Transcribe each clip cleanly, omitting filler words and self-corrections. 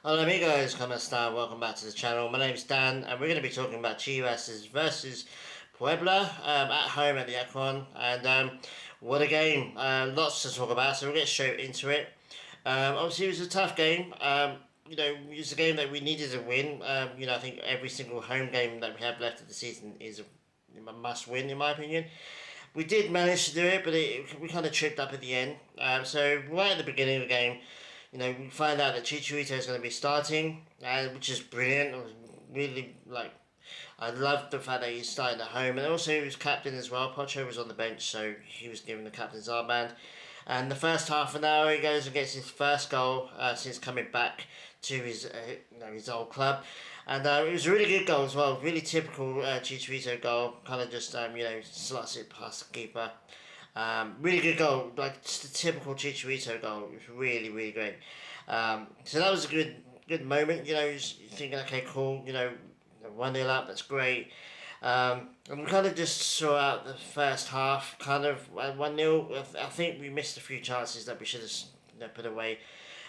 Hola amigos, ¿cómo están? Welcome back to the channel. My name's Dan and we're going to be talking about Chivas versus Puebla at home at the Akron. And what a game. Lots to talk about, so we'll get straight into it. Obviously it was a tough game. It was a game that we needed to win. I think every single home game that we have left of the season is a must win in my opinion. We did manage to do it, but we kind of tripped up at the end. So right at the beginning of the game, we find out that Chicharito is going to be starting, which is brilliant. I was really I loved the fact that he's starting at home, and also he was captain as well. Pocho was on the bench, so he was given the captain's armband. And the first half an hour, he goes and gets his first goal since coming back to his old club, and it was a really good goal as well. Really typical Chicharito goal, kind of just slots it past the keeper. Really good goal, like just a typical Chicharito goal. It was really, really great. So that was a good moment. You're thinking, okay, cool. 1-0 up, that's great. And we kind of just saw out the first half, kind of 1-0. I think we missed a few chances that we should have put away.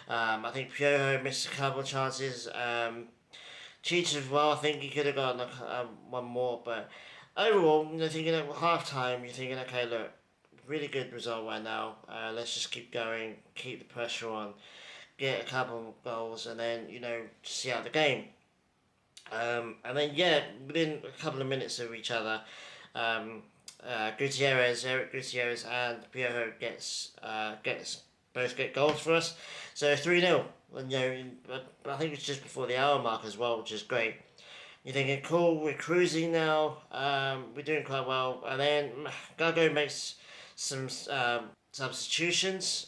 I think Piojo missed a couple of chances. Cheech as well, I think he could have gotten one more, but overall, thinking at half time, you're thinking, okay, look, really good result right now. Let's just keep going, keep the pressure on, get a couple of goals, and then see out the game. And then within a couple of minutes of each other, Eric Gutierrez, and Piojo gets both get goals for us. So 3-0. And, I think it's just before the hour mark as well, which is great. You're thinking, cool, we're cruising now. We're doing quite well, and then Gago makes some substitutions.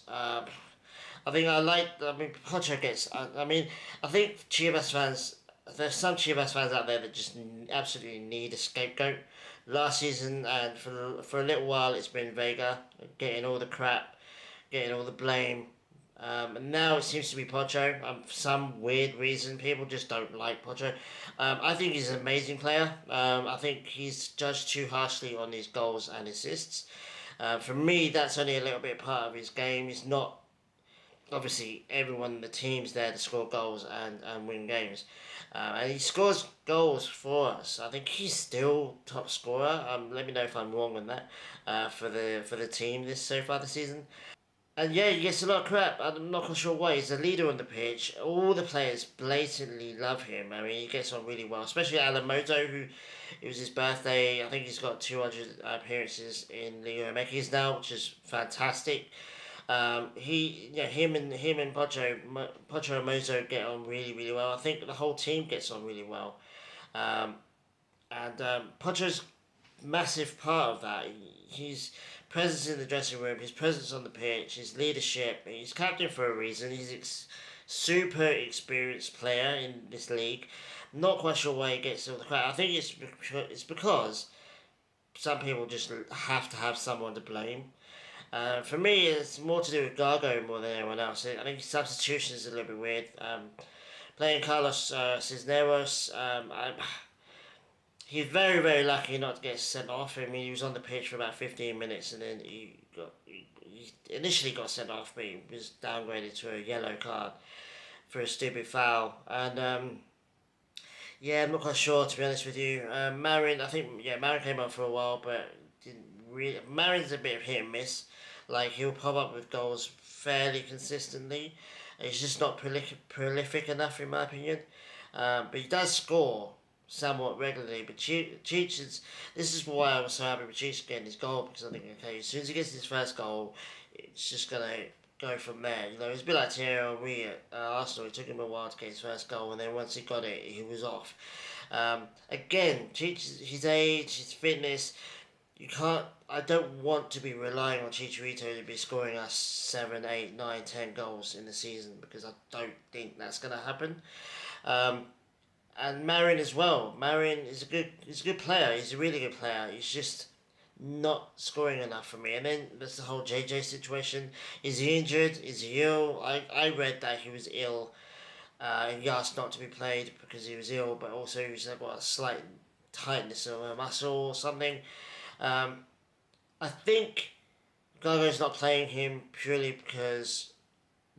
Pocho gets. I think Chivas fans. There's some Chivas fans out there that just absolutely need a scapegoat. Last season and for a little while, it's been Vega getting all the crap, getting all the blame. And now it seems to be Pocho. For some weird reason, people just don't like Pocho. I think he's an amazing player. I think he's judged too harshly on his goals and assists. For me, that's only a little bit part of his game. He's not obviously everyone in the team's there to score goals and win games. And he scores goals for us. I think he's still top scorer. Let me know if I'm wrong on that for the team this so far this season. And yeah, he gets a lot of crap. I'm not quite sure why. He's the leader on the pitch. All the players blatantly love him. He gets on really well, especially Alamoto, who it was his birthday. I think he's got 200 appearances in Liga MX now, which is fantastic. Him and Pocho and Mozo get on really, really well. I think the whole team gets on really well. Um, and Pocho's massive part of that. His presence in the dressing room, his presence on the pitch, his leadership. He's captain for a reason. He's super experienced player in this league. Not quite sure why he gets all the credit. I think it's because some people just have to have someone to blame. For me, it's more to do with Gargo more than anyone else. I think substitution is a little bit weird. Playing Carlos Cisneros, he's very, very lucky not to get sent off. He was on the pitch for about 15 minutes and then he initially got sent off, but he was downgraded to a yellow card for a stupid foul. And I'm not quite sure, to be honest with you. Marin, Marin came on for a while, but didn't really. Marin's a bit of hit and miss. Like, he'll pop up with goals fairly consistently. He's just not prolific enough, in my opinion. But he does score somewhat regularly. But Cheech this is why I was so happy with Cheech getting his goal, because I think, okay, as soon as he gets his first goal, it's just going to go from there. It's a bit like Thierry Henry at Arsenal. It took him a while to get his first goal, and then once he got it, he was off. Again, Cheech, his age, his fitness, I don't want to be relying on Chicharito to be scoring us 7, 8, 9, 10 goals in the season, because I don't think that's going to happen. And Marin as well. Marin is he's a good player. He's a really good player. He's just not scoring enough for me. And then there's the whole JJ situation. Is he injured? Is he ill? I read that he was ill. He asked not to be played because he was ill, but also he's got a slight tightness of a muscle or something. I think Gago's not playing him purely because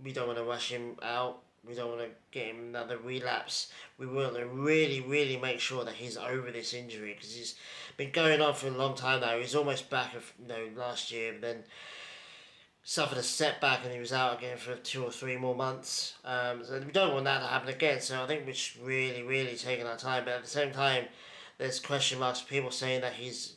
we don't want to rush him out. we don't want to get him another relapse. We want to really, really make sure that he's over this injury because he's been going on for a long time now. He's almost back of last year, but then suffered a setback and he was out again for 2 or 3 more months. So we don't want that to happen again. So I think we're just really, really taking our time. But at the same time, there's question marks. People saying that he's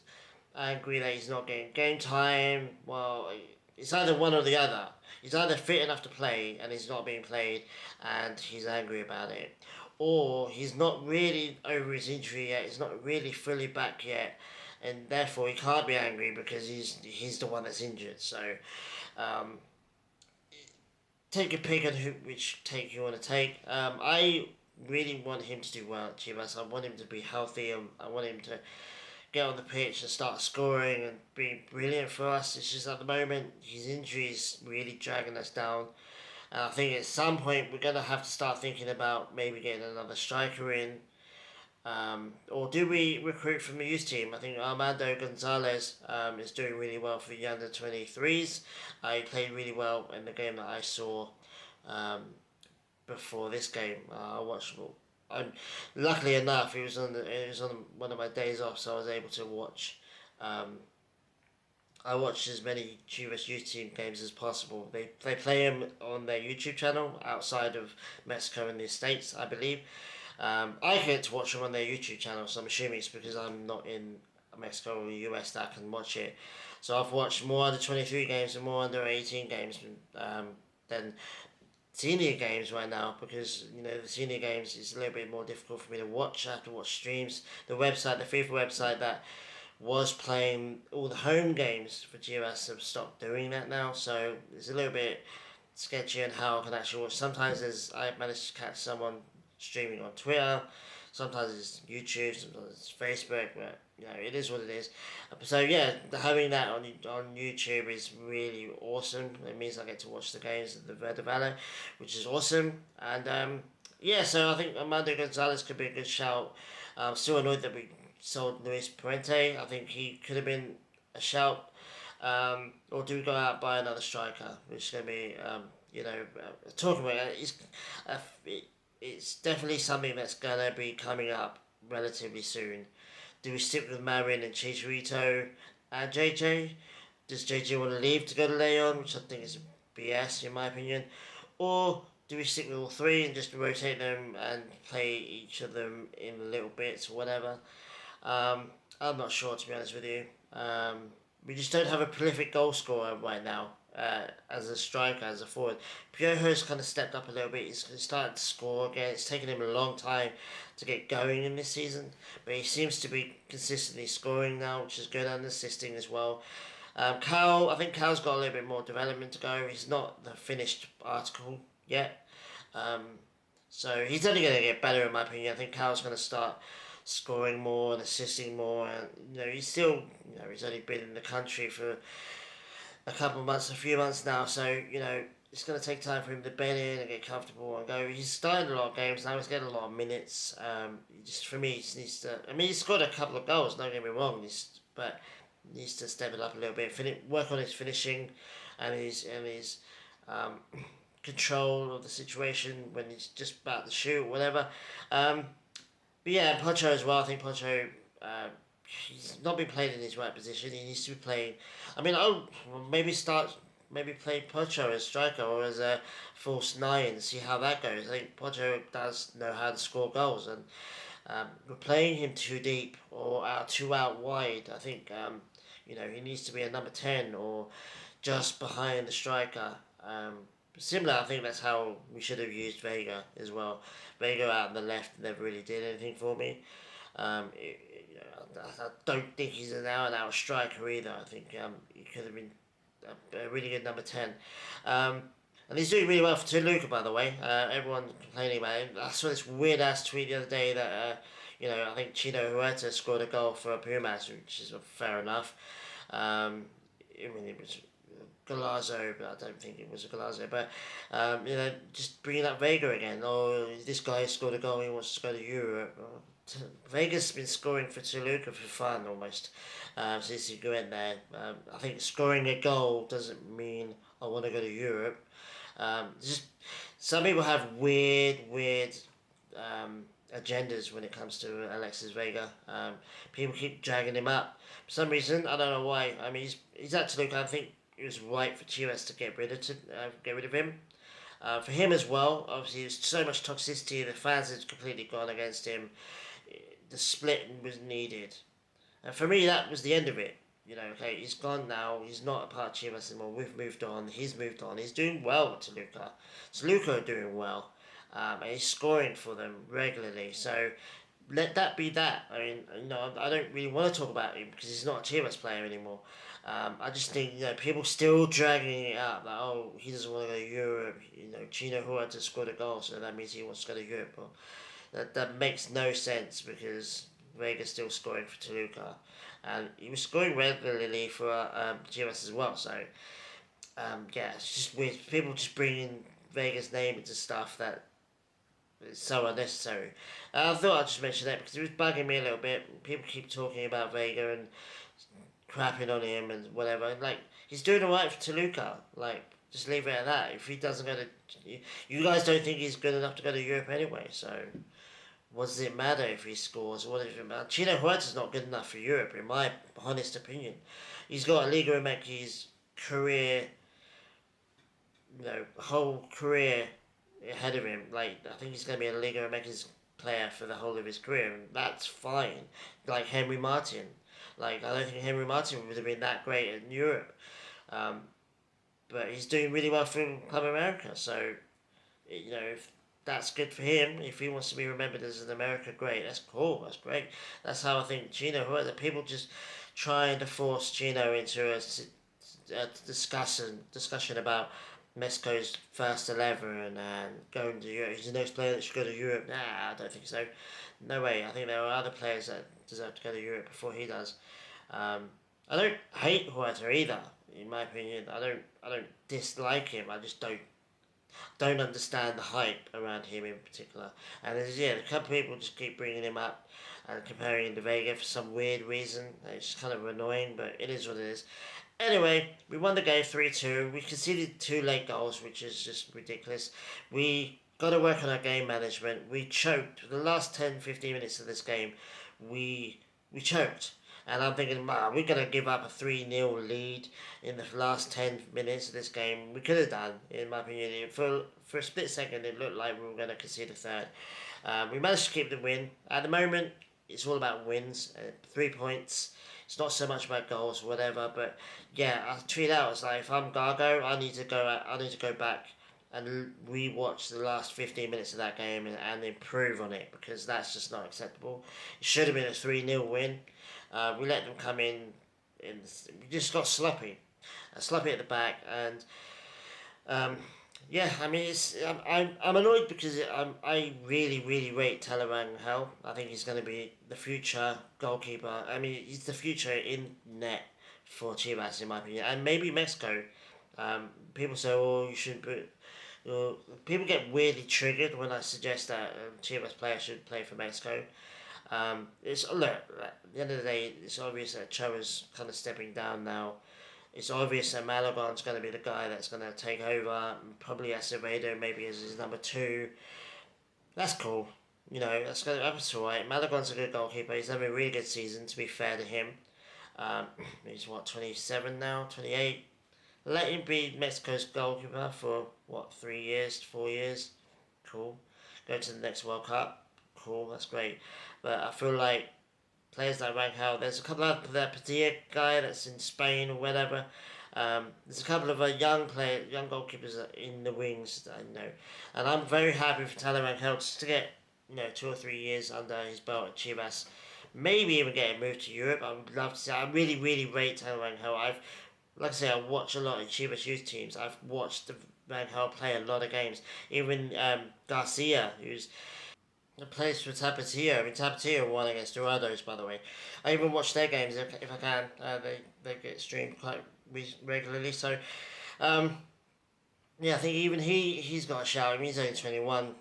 angry that he's not getting game time. Well, it's either one or the other. He's either fit enough to play and he's not being played, and he's angry about it, or he's not really over his injury yet. He's not really fully back yet, and therefore he can't be angry because he's the one that's injured. So um, take a pick on which take you want to take. I really want him to do well at Chivas. I want him to be healthy, and I want him to get on the pitch and start scoring and be brilliant for us. It's just at the moment his injury is really dragging us down. And I think at some point we're going to have to start thinking about maybe getting another striker in. Or do we recruit from the youth team? I think Armando Gonzalez is doing really well for the under 23s. He played really well in the game that I saw before this game. I watched. Luckily enough, it was on one of my days off, so I was able to watch. I watched as many Chivas youth team games as possible. They play them on their YouTube channel outside of Mexico and the States, I believe. I get to watch them on their YouTube channel, so I'm assuming it's because I'm not in Mexico or the US that I can watch it. So I've watched more under 23 games and more under 18 games than senior games right now, because the senior games is a little bit more difficult for me to watch. I have to watch streams. The FIFA website that was playing all the home games for GOS have stopped doing that now, so it's a little bit sketchy on how I can actually watch. Sometimes I managed to catch someone streaming on Twitter, sometimes it's YouTube, sometimes it's Facebook, but it is what it is. So yeah, having that on YouTube is really awesome. It means I get to watch the games at the Verde Valle, which is awesome. And so I think Armando Gonzalez could be a good shout. I'm still annoyed that we sold Luis Puente. I think he could have been a shout. Or do we go out and buy another striker, which is going to be talking about it's definitely something that's going to be coming up relatively soon. Do we stick with Marin and Chicharito and JJ? Does JJ want to leave to go to Leon, which I think is BS in my opinion? Or do we stick with all three and just rotate them and play each of them in little bits or whatever? I'm not sure, to be honest with you. We just don't have a prolific goal scorer right now. As a striker, as a forward, Piojo's kind of stepped up a little bit. He's started to score again. It's taken him a long time to get going in this season, but he seems to be consistently scoring now, which is good, and assisting as well. I think Cal's got a little bit more development to go. He's not the finished article yet, so he's only going to get better in my opinion. I think Cal's going to start scoring more and assisting more, and he's still he's only been in the country for a few months now, so it's going to take time for him to bed in and get comfortable and go. He's starting a lot of games now. He's getting a lot of minutes. For me, he just needs to. I mean, he's scored a couple of goals. Don't get me wrong, but needs to step it up a little bit. Work on his finishing, and his control of the situation when he's just about to shoot, whatever. But yeah, Pocho as well. I think Pocho. He's not been playing in his right position. He needs to be playing. I mean, maybe play Pocho as striker or as a false nine and see how that goes. I think Pocho does know how to score goals, and we're playing him too deep or too out wide. I think he needs to be a number 10 or just behind the striker. Similar, I think that's how we should have used Vega as well. Vega out on the left never really did anything for me. I don't think he's an out-and-out striker either. I think he could have been a really good number 10. And he's doing really well for Toluca, by the way. Everyone complaining about him. I saw this weird-ass tweet the other day that, I think Chino Huerta scored a goal for Pumas, which is fair enough. I mean, it was Galazzo, but I don't think it was a Galazzo. But, just bringing up Vega again. Oh, this guy scored a goal, he wants to go to Europe. Vega's been scoring for Toluca for fun almost since he went there. I think scoring a goal doesn't mean I want to go to Europe. Just some people have weird agendas when it comes to Alexis Vega. People keep dragging him up for some reason. I don't know why. I mean, he's at Toluca. I think it was right for Chivas to get rid of him. For him as well, obviously, there's so much toxicity. The fans have completely gone against him. The split was needed. And for me, that was the end of it. You know, okay, he's gone now. He's not a part of Chivas anymore. We've moved on. He's moved on. He's doing well with Toluca. Toluca are doing well. And he's scoring for them regularly. So let that be that. I mean, I don't really want to talk about him because he's not a Chivas player anymore. I just think, people still dragging it up. Like, oh, he doesn't want to go to Europe. Chino Huerta scored a goal, so that means he wants to go to Europe. Well, that makes no sense because Vega's still scoring for Toluca. And he was scoring regularly for Chivas as well. So, it's just weird. People just bringing Vega's name into stuff that is so unnecessary. I thought I'd just mention that because it was bugging me a little bit. People keep talking about Vega and crapping on him and whatever. Like, he's doing alright for Toluca. Like, just leave it at that. If he doesn't go to... You guys don't think he's good enough to go to Europe anyway, so... What does it matter if he scores? What does it matter? Chino Huerta's not good enough for Europe, in my honest opinion. He's got a Liga MX's career, whole career ahead of him. Like, I think he's going to be a Liga MX's player for the whole of his career, and that's fine. Like Henry Martin. Like, I don't think Henry Martin would have been that great in Europe. But he's doing really well for Club America, so, if that's good for him. If he wants to be remembered as an America great, that's cool. That's great. That's how I think Chino Huerta. People just trying to force Chino into a discussion about Mexico's first 11 and going to Europe. He's the next player that should go to Europe. Nah, I don't think so. No way. I think there are other players that deserve to go to Europe before he does. I don't hate Huerta either. In my opinion, I don't dislike him. I just don't understand the hype around him in particular. And a couple of people just keep bringing him up and comparing him to Vega for some weird reason. It's just kind of annoying, but it is what it is. Anyway, we won the game 3-2. We conceded 2 late goals, which is just ridiculous. We got to work on our game management. We choked. For the last 10-15 minutes of this game, we choked. And I'm thinking, we're going to give up a 3-0 lead in the last 10 minutes of this game. We could have done, in my opinion. For a split second, it looked like we were going to concede a third. We managed to keep the win. At the moment, it's all about wins. 3 points. It's not so much about goals or whatever. But, I tweet out, it's like, if I'm Gargo, I need to go back and re-watch the last 15 minutes of that game and improve on it, because that's just not acceptable. It should have been a 3-0 win. We let them come in we just got sloppy at the back, and I mean, I'm annoyed because I really rate Talavera. I think he's going to be the future goalkeeper. I mean, he's the future in net for Chivas, in my opinion, and maybe Mexico. People say, you should put. People get weirdly triggered when I suggest that Chivas player should play for Mexico. At the end of the day, it's obvious that Choa's kind of stepping down now. It's obvious that Malagon's going to be the guy that's going to take over. Probably Acevedo maybe as his number 2. That's cool. That's alright. Malagon's a good goalkeeper. He's having a really good season, to be fair to him. He's 27 now, 28. Let him be Mexico's goalkeeper for 3 years, 4 years. Cool. Go to the next World Cup. Cool, that's great. But I feel like players like Rangel, there's a couple of that Padilla guy that's in Spain or whatever. There's a couple of young goalkeepers in the wings that I know. And I'm very happy for Tyler Rangel just to get 2 or 3 years under his belt at Chivas. Maybe even get him moved to Europe. I would love to see. I really rate Tyler Rangel. Like I say, I watch a lot of Chivas youth teams. I've watched Rangel play a lot of games. Even Garcia, who's the plays for Tapatio. I mean, Tapatio won against Dorados, by the way. I even watch their games if I can. They get streamed quite regularly. So, I think even he's got a shout. I mean, he's only 21.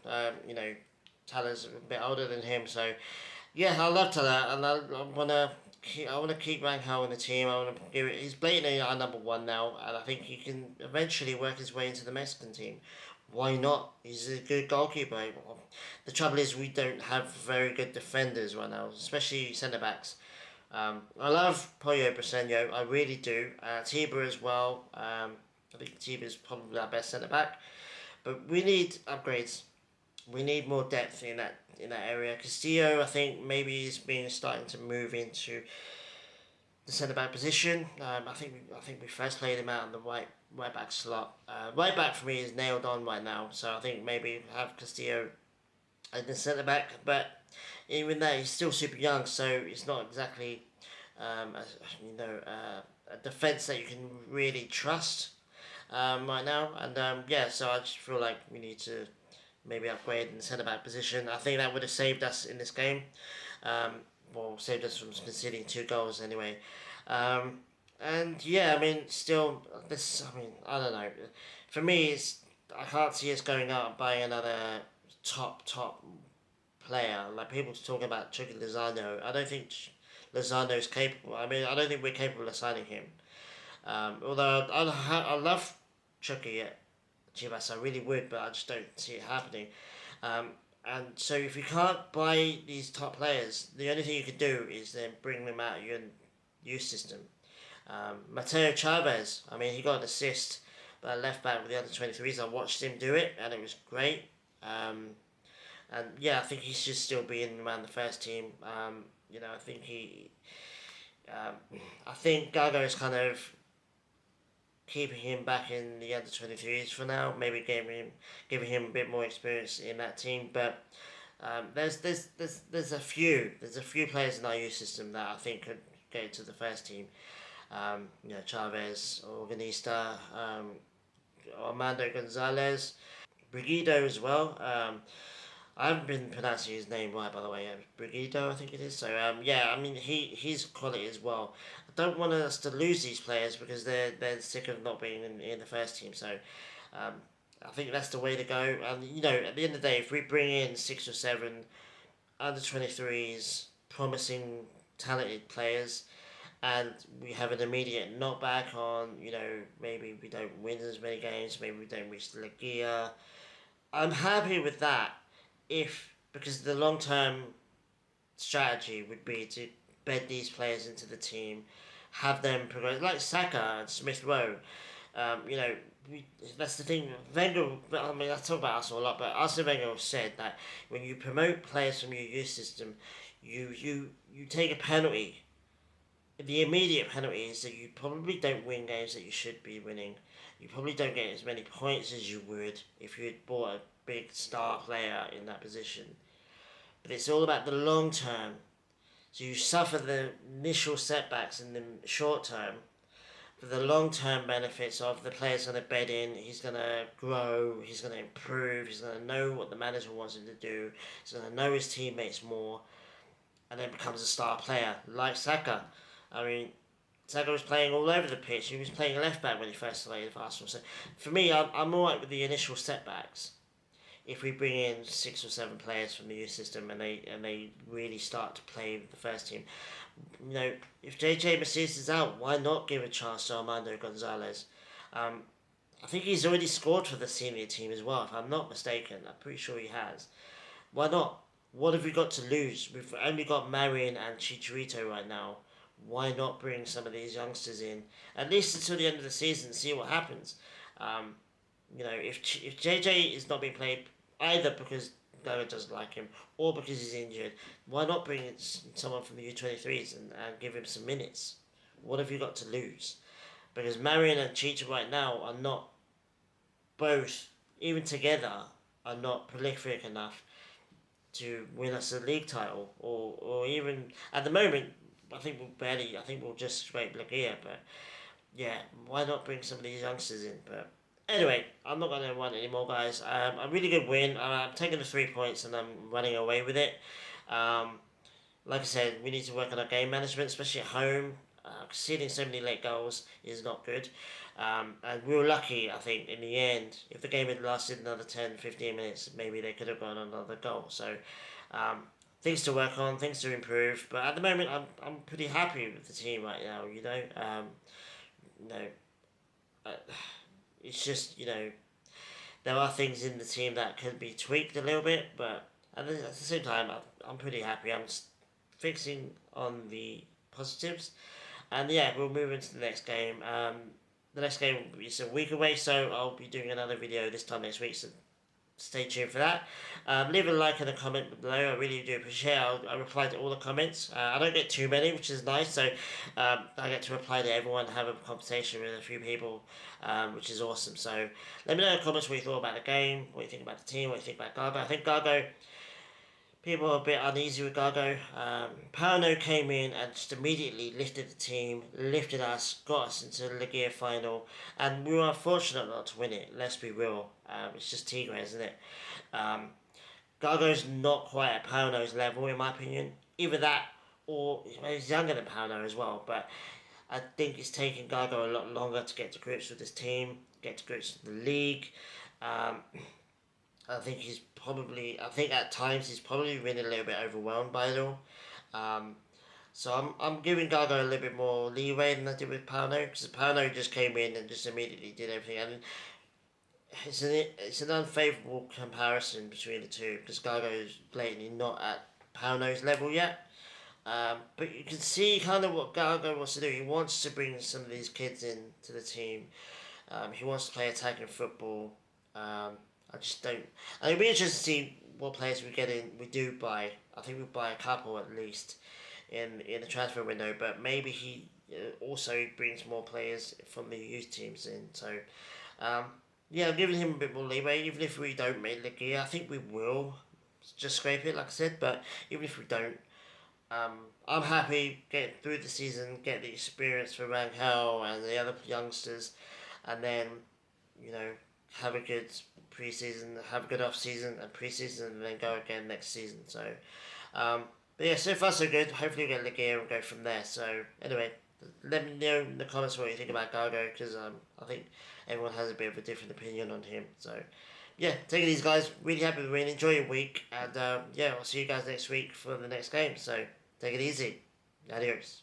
Taylor's a bit older than him. So, I love Taylor, and I want to keep Rangel in the team. He's blatantly our number 1 now, and I think he can eventually work his way into the Mexican team. Why not? He's a good goalkeeper. The trouble is we don't have very good defenders right now, especially centre backs. I love Pollo Briseño, I really do. Tiba as well. I think Tiba is probably our best centre back, but we need upgrades. We need more depth in that area. Castillo, I think maybe is being starting to move into the centre back position. I think we first played him out in the right back slot. Right back for me is nailed on right now, so I think maybe have Castillo in the centre back. But even though he's still super young, so it's not exactly a, a defense that you can really trust right now. And yeah, so I just feel like we need to maybe upgrade in the centre back position. I think that would have saved us in this game. Um, well, saved us from conceding 2 goals anyway. Um, and yeah, I mean, still, this, I mean, I don't know. For me, I can't see us going out and buying another top player. Like people talking about Chucky Lozano. I don't think Lozano's capable. I mean, I don't think we're capable of signing him. Although I love Chucky at Chivas, I really would, but I just don't see it happening. Um, and so if you can't buy these top players, the only thing you can do is then bring them out of your youth system. Mateo Chavez, I mean, he got an assist by left back with the under 23s. I watched him do it, and it was great. And yeah, I think he should still be in around the first team. I think I think Gago is kind of keeping him back in the under 23s for now. Maybe giving him a bit more experience in that team. But there's a few players in our youth system that I think could go to the first team. Chavez, Organista, Armando Gonzalez, Brigido as well. I haven't been pronouncing his name right, by the way. Brigido, I think it is. So yeah, I mean he's quality as well. I don't want us to lose these players because they're sick of not being in the first team. So um, I think that's the way to go. And at the end of the day, if we bring in 6 or 7 under 23s, promising, talented players, and we have an immediate knockback on, maybe we don't win as many games, maybe we don't reach the Liga. I'm happy with that because the long term strategy would be to bed these players into the team, have them progress, like Saka and Smith Rowe. That's the thing. Wenger, I mean, I talk about Arsenal a lot, but Arsene Wenger said that when you promote players from your youth system, you take a penalty. The immediate penalty is that you probably don't win games that you should be winning. You probably don't get as many points as you would if you had bought a big star player in that position. But it's all about the long term. So you suffer the initial setbacks in the short term, but the long term benefits of the player's going to bed in, he's going to grow, he's going to improve, he's going to know what the manager wants him to do, he's going to know his teammates more, and then becomes a star player, like Saka. I mean, Saka was playing all over the pitch. He was playing left back when he first started for Arsenal. So for me, I'm alright with the initial setbacks. If we bring in 6 or 7 players from the youth system and they really start to play with the first team, if JJ Macias is out, why not give a chance to Armando Gonzalez? I think he's already scored for the senior team as well, if I'm not mistaken. I'm pretty sure he has. Why not? What have we got to lose? We've only got Marion and Chicharito right now. Why not bring some of these youngsters in, at least until the end of the season, and see what happens? If JJ is not being played either because Goa doesn't like him or because he's injured, why not bring in someone from the U23s and give him some minutes? What have you got to lose? Because Marion and Chicha right now are not both, even together, are not prolific enough to win us a league title or even at the moment. I think we'll just scrape Ligia, but yeah, why not bring some of these youngsters in? But anyway, I'm not going to run anymore, guys. A really good win. I'm taking the 3 points and I'm running away with it. Like I said, we need to work on our game management, especially at home. Conceding so many late goals is not good. And we were lucky, I think, in the end. If the game had lasted another 10-15 minutes, maybe they could have gone another goal. So, things to work on, things to improve. But at the moment, I'm pretty happy with the team right now. It's just there are things in the team that could be tweaked a little bit, but at the same time, I'm pretty happy. I'm fixing on the positives, and yeah, we'll move into the next game. The next game is a week away, so I'll be doing another video this time next week. So stay tuned for that. Leave a like and a comment below. I really do appreciate it. I reply to all the comments. I don't get too many, which is nice. So I get to reply to everyone, have a conversation with a few people, which is awesome. So let me know in the comments what you thought about the game, what you think about the team, what you think about Gargo. I think Gargo, people are a bit uneasy with Gargo. Pauno came in and just immediately lifted the team, lifted us, got us into the Ligia final, and we were fortunate not to win it, let's be real. It's just Tigre, isn't it? Gargo's not quite at Pauno's level, in my opinion. Either that, or he's younger than Pauno as well, but I think it's taken Gargo a lot longer to get to grips with this team, get to grips with the league. I think at times he's probably been a little bit overwhelmed by it all. So I'm giving Gargo a little bit more leeway than I did with Pauno, because Pauno just came in and just immediately did everything. And it's an unfavourable comparison between the two, because Gargo is blatantly not at Pauno's level yet. But you can see kind of what Gargo wants to do. He wants to bring some of these kids in to the team. He wants to play attacking football. I just don't. And it'll be interesting to see what players we get in. We do buy. I think we buy a couple at least in the transfer window. But maybe he also brings more players from the youth teams in. So yeah, I'm giving him a bit more leeway. Even if we don't make the gear, I think we will just scrape it, like I said. But even if we don't, I'm happy getting through the season, get the experience for Rangel and the other youngsters, and then have a good pre-season, have a good off-season and pre-season, and then go again next season. So, but yeah, so far so good. Hopefully we'll get Ligia and go from there. So, anyway, let me know in the comments what you think about Gargo, because I think everyone has a bit of a different opinion on him. So, yeah, take it easy, guys. Really happy with the win. Enjoy your week, and yeah, I'll see you guys next week for the next game. So, take it easy. Adios.